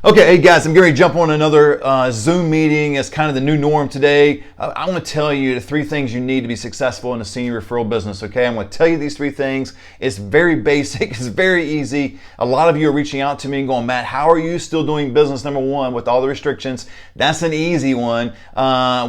Okay, hey guys, I'm going to jump on another Zoom meeting. It's kind of the new norm today. I want to tell you the 3 things you need to be successful in the senior referral business, okay? I'm going to tell you these 3 things. It's very basic. It's very easy. A lot of you are reaching out to me and going, Matt, how are you still doing business, number 1, with all the restrictions? That's an easy one.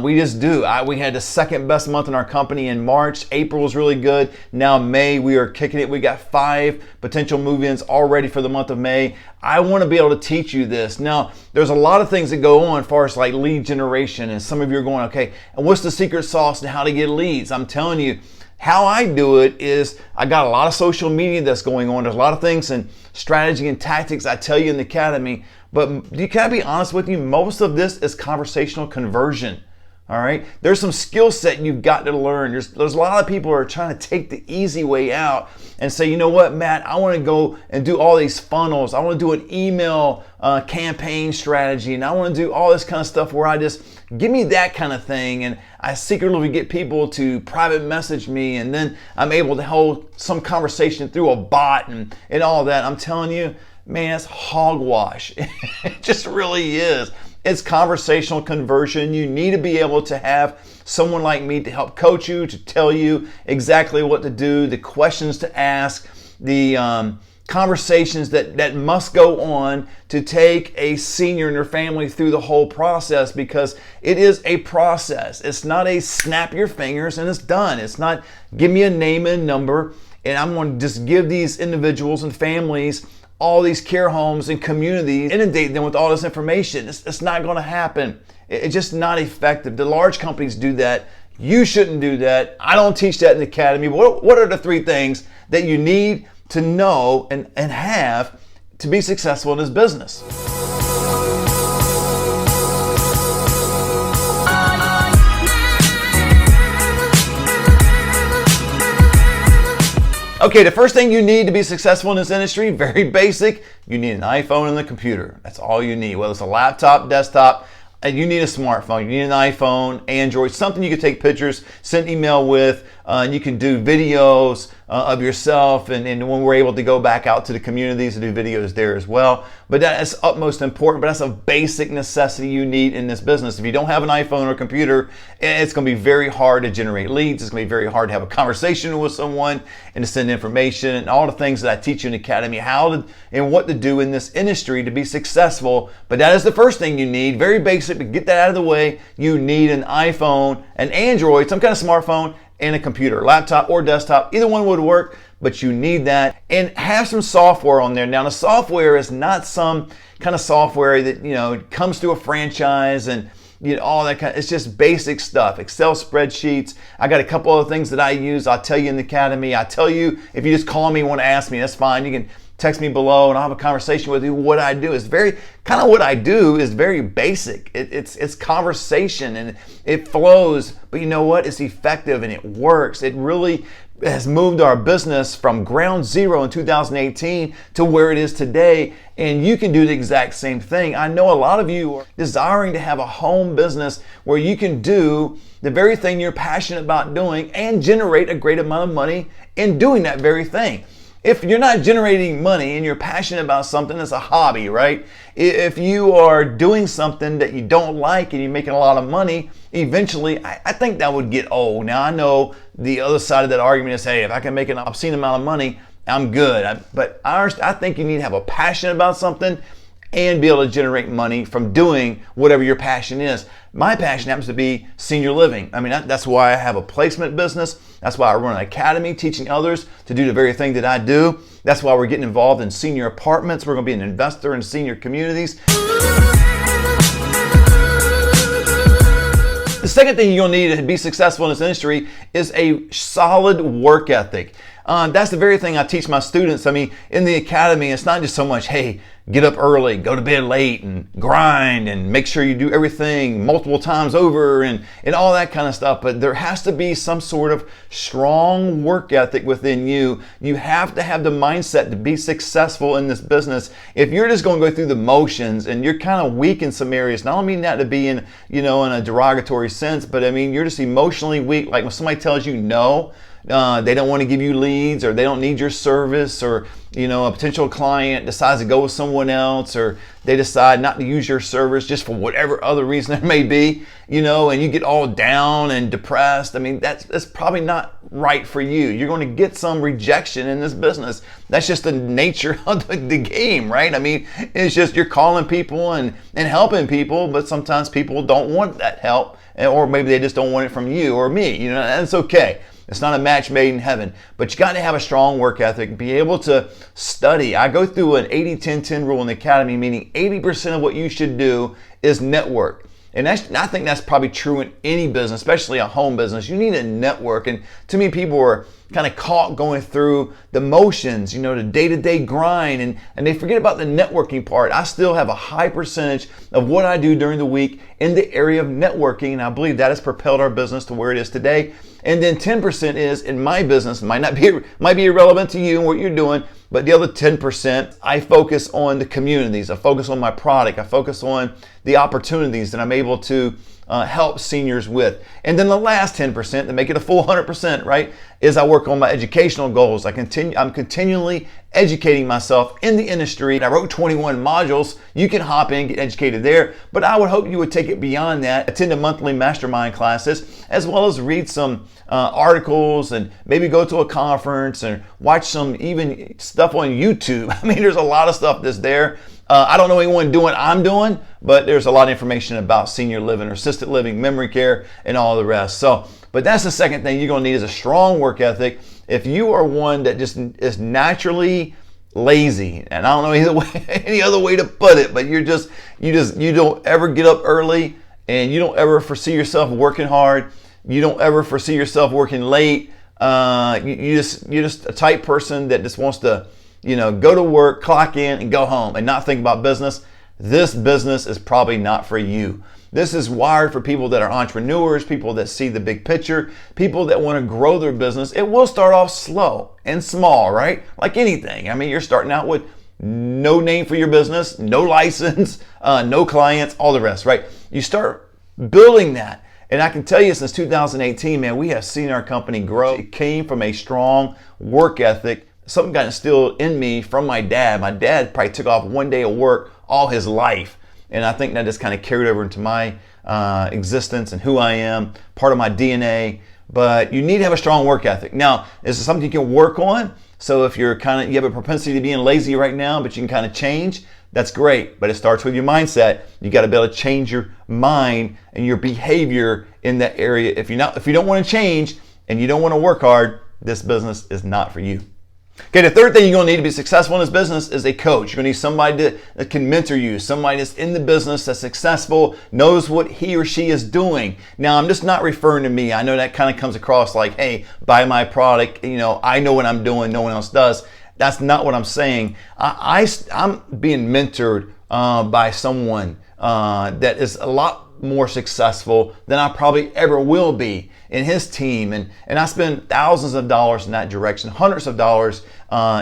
We just do. We had the 2nd best month in our company in March. April was really good. Now May, we are kicking it. We got 5 potential move-ins already for the month of May. I want to be able to teach you this. Now, there's a lot of things that go on as far as like lead generation, and some of you are going, okay, and what's the secret sauce to how to get leads? I'm telling you, how I do it is I got a lot of social media that's going on. There's a lot of things and strategy and tactics I tell you in the academy, but can I be honest with you? Most of this is conversational conversion. All right, there's some skill set you've got to learn. There's a lot of people who are trying to take the easy way out and say, you know what, Matt, I want to go and do all these funnels. I want to do an email campaign strategy, and I want to do all this kind of stuff where I just give me that kind of thing, and I secretly get people to private message me, and then I'm able to hold some conversation through a bot and all that. I'm telling you, man, it's hogwash. It just really is. It's conversational conversion. You need to be able to have someone like me to help coach you, to tell you exactly what to do, the questions to ask, the conversations that must go on to take a senior and their family through the whole process, because it is a process. It's not a snap your fingers and it's done. It's not give me a name and number and I'm going to just give these individuals and families all these care homes and communities, inundate them with all this information. It's not going to happen. It's just not effective. The large companies do that. You shouldn't do that. I don't teach that in the academy. But what are the 3 things that you need to know and have to be successful in this business? Okay, the first thing you need to be successful in this industry, very basic, you need an iPhone and a computer. That's all you need, whether it's a laptop, desktop, and you need a smartphone. You need an iPhone, Android, something you can take pictures, send email with, and you can do videos of yourself, and when we're able to go back out to the communities and do videos there as well. But that is utmost important, but that's a basic necessity you need in this business. If you don't have an iPhone or a computer, it's going to be very hard to generate leads. It's going to be very hard to have a conversation with someone and to send information and all the things that I teach you in the academy, how to and what to do in this industry to be successful. But that is the first thing you need, very basic. To get that out of the way, you need an iPhone, an Android, some kind of smartphone, and a computer, laptop or desktop. Either one would work, but you need that. And have some software on there. Now, the software is not some kind of software that, comes through a franchise and all that kind of, it's just basic stuff. Excel spreadsheets. I got a couple other things that I use. I'll tell you in the academy. I tell you, if you just call me and want to ask me, that's fine. You can text me below and I'll have a conversation with you. What I do is what I do is very basic. It's conversation and it flows, but you know what? It's effective and it works. It really has moved our business from ground zero in 2018 to where it is today. And you can do the exact same thing. I know a lot of you are desiring to have a home business where you can do the very thing you're passionate about doing and generate a great amount of money in doing that very thing. If you're not generating money and you're passionate about something, that's a hobby, right? If you are doing something that you don't like and you're making a lot of money, eventually I think that would get old. Now I know the other side of that argument is, hey, if I can make an obscene amount of money, I'm good. But I think you need to have a passion about something and be able to generate money from doing whatever your passion is. My passion happens to be senior living. I mean, that's why I have a placement business. That's why I run an academy teaching others to do the very thing that I do. That's why we're getting involved in senior apartments. We're going to be an investor in senior communities. The second thing you're going to need to be successful in this industry is a solid work ethic. That's the very thing I teach my students. I mean, in the academy, it's not just so much, hey, get up early, go to bed late, and grind, and make sure you do everything multiple times over, and all that kind of stuff. But there has to be some sort of strong work ethic within you. You have to have the mindset to be successful in this business. If you're just going to go through the motions and you're kind of weak in some areas, and I don't mean that to be in a derogatory sense, but I mean you're just emotionally weak. Like when somebody tells you no, they don't want to give you leads, or they don't need your service, or a potential client decides to go with someone else, or they decide not to use your service just for whatever other reason there may be, and you get all down and depressed. I mean, that's probably not right for you. You're going to get some rejection in this business. That's just the nature of the game, right? I mean, it's just you're calling people and helping people, but sometimes people don't want that help, or maybe they just don't want it from you or me, and it's okay. It's not a match made in heaven, but you got to have a strong work ethic, be able to study. I go through an 80-10-10 rule in the academy, meaning 80% of what you should do is network. And I think that's probably true in any business, especially a home business. You need a network. And to me, people are kind of caught going through the motions, the day-to-day grind, and they forget about the networking part. I still have a high percentage of what I do during the week in the area of networking, and I believe that has propelled our business to where it is today. And then 10% is in my business, might be irrelevant to you and what you're doing, but the other 10%, I focus on the communities. I focus on my product. I focus on the opportunities that I'm able to help seniors with. And then the last 10%, to make it a full 100%, right, is I work on my educational goals. I'm continually educating myself in the industry. I wrote 21 modules. You can hop in, get educated there, but I would hope you would take it beyond that. Attend the monthly mastermind classes, as well as read some articles, and maybe go to a conference and watch some even stuff on YouTube. I mean, there's a lot of stuff that's there. I don't know anyone doing what I'm doing, but there's a lot of information about senior living, or assisted living, memory care, and all the rest. But that's the second thing you're going to need, is a strong work ethic. If you are one that just is naturally lazy, and I don't know any other way to put it, but you don't ever get up early, and you don't ever foresee yourself working hard. You don't ever foresee yourself working late. You're just a type person that just wants to go to work, clock in, and go home and not think about business. This business is probably not for you. This is wired for people that are entrepreneurs, people that see the big picture, people that want to grow their business. It will start off slow and small, right? Like anything. I mean, you're starting out with no name for your business, no license, no clients, all the rest, right? You start building that. And I can tell you, since 2018, man, we have seen our company grow. It came from a strong work ethic. Something got instilled in me from my dad. My dad probably took off one day of work all his life. And I think that just kind of carried over into my existence and who I am, part of my DNA. But you need to have a strong work ethic. Now, this is something you can work on. So if you have a propensity to being lazy right now, but you can kind of change, that's great. But it starts with your mindset. You got to be able to change your mind and your behavior in that area. If you don't want to change and you don't want to work hard, this business is not for you. Okay, the third thing you're going to need to be successful in this business is a coach. You're going to need somebody that can mentor you, somebody that's in the business, that's successful, knows what he or she is doing. Now, I'm just not referring to me. I know that kind of comes across like, hey, buy my product. I know what I'm doing, no one else does. That's not what I'm saying. I'm being mentored by someone that is a lot more successful than I probably ever will be in his team. And I spend thousands of dollars in that direction, hundreds of dollars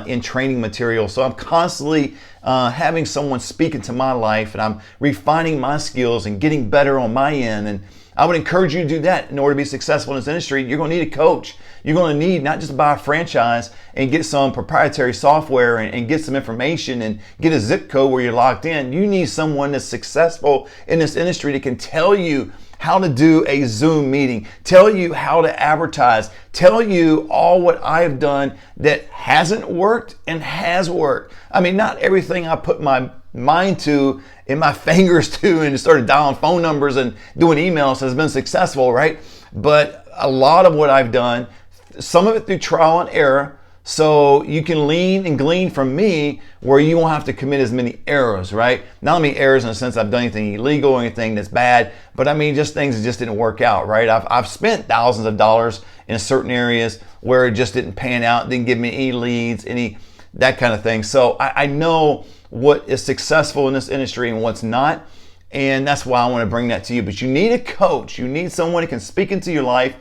in training material. So I'm constantly having someone speak into my life, and I'm refining my skills and getting better on my end. And I would encourage you to do that in order to be successful in this industry. You're going to need a coach. You're going to need not just to buy a franchise and get some proprietary software and get some information and get a zip code where you're locked in. You need someone that's successful in this industry that can tell you how to do a Zoom meeting, tell you how to advertise, tell you all what I've done that hasn't worked and has worked. I mean, not everything I put my mind to and my fingers to and started dialing phone numbers and doing emails has been successful, right? But a lot of what I've done, some of it through trial and error, so you can lean and glean from me where you won't have to commit as many errors, right? Not only errors in the sense I've done anything illegal or anything that's bad, but I mean just things that just didn't work out, right? I've spent thousands of dollars in certain areas where it just didn't pan out, didn't give me any leads, that kind of thing. So I know what is successful in this industry and what's not, and that's why I want to bring that to you. But you need a coach. You need someone who can speak into your life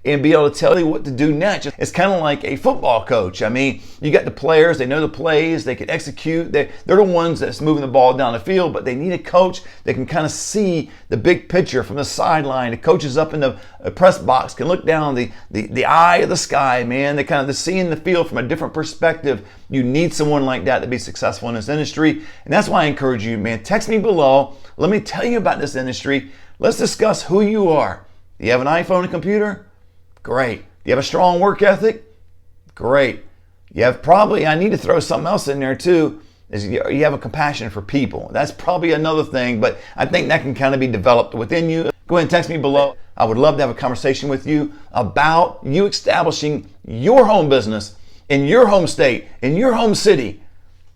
and be able to tell you what to do next. It's kind of like a football coach. I mean, you got the players, they know the plays, they can execute. They're the ones that's moving the ball down the field, but they need a coach that can kind of see the big picture from the sideline. The coaches up in the press box can look down the eye of the sky, man. They kind of seeing the field from a different perspective. You need someone like that to be successful in this industry. And that's why I encourage you, man, text me below. Let me tell you about this industry. Let's discuss who you are. Do you have an iPhone and computer? Great. Do you have a strong work ethic? Great. You have probably, I need to throw something else in there too, is you have a compassion for people. That's probably another thing, but I think that can kind of be developed within you. Go ahead and text me below. I would love to have a conversation with you about you establishing your home business in your home state, in your home city,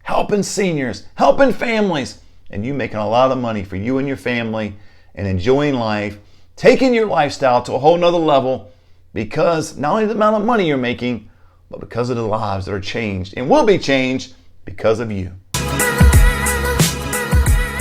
helping seniors, helping families, and you making a lot of money for you and your family and enjoying life, taking your lifestyle to a whole nother level, because not only the amount of money you're making, but because of the lives that are changed and will be changed because of you.